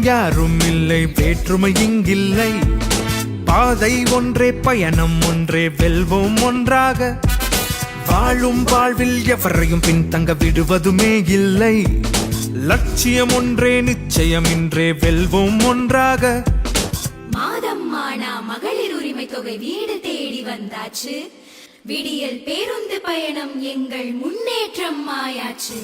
யாரும் இல்லை, வேற்றுமை இங்கில்லை. பாதை ஒன்றே, பயணம் ஒன்றே, வெல்வோம் ஒன்றாக. வாழும் வாழ்வில் எவரையும் பின்தங்க விடுவதுமே இல்லை. லட்சியம் ஒன்றே, நிச்சயம் இன்றே, வெல்வோம் ஒன்றாக. மாதம் மானா மகளிர் உரிமை தொகை வீடு தேடி வந்தாச்சு. விடியல் பேருந்து பயணம் எங்கள் முன்னேற்றம் ஆயாச்சு.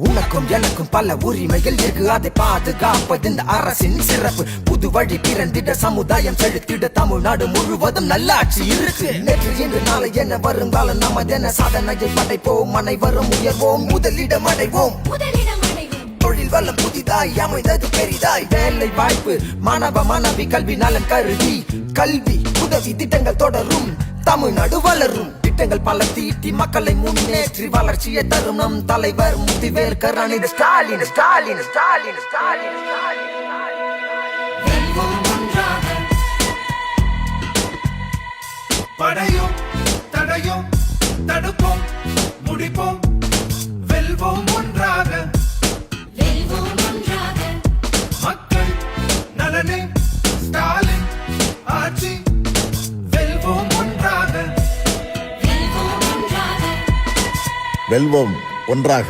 உனக்கும் எனக்கும் பல உரிமைகள் இருக்கு, அதை பாதுகாப்பது இந்த அரசின் சிறப்பு. புது வழி பிறந்திட, சமுதாயம் செலுத்திட, தமிழ்நாடு முழுவதும் நல்லாட்சி இருக்கு. நேற்று இன்று நாளை என வருங்காலம் நமதென சாதனையை படைப்போம், அனைவரும் உயர்வோம், முதலிடம் அடைவோம். தொழில் வளம் புதிதாய் அமைந்தது பெரிதாய். வேலை வாய்ப்பு, மாணவ மாணவி கல்வி நலன் கருதி, கல்வி உதவி திட்டங்கள் தொடரும், தமிழ்நாடு வளரும். திட்டங்கள் பல தீட்டி மக்களை முன்னேற்றி வளர்ச்சியை தரும் நம் தலைவர் முத்துவேல் கருணாநிதி ஸ்டாலின். ஸ்டாலின் ஸ்டாலின் ஸ்டாலின் படையும் தடையும் தடுப்போம், முடிப்போம், வெல்வோம் ஒன்றாக. மக்கள் நலனே ஸ்டாலின் ஆட்சி, வெல்வோம் ஒன்றாக. வெல்வோம் ஒன்றாக.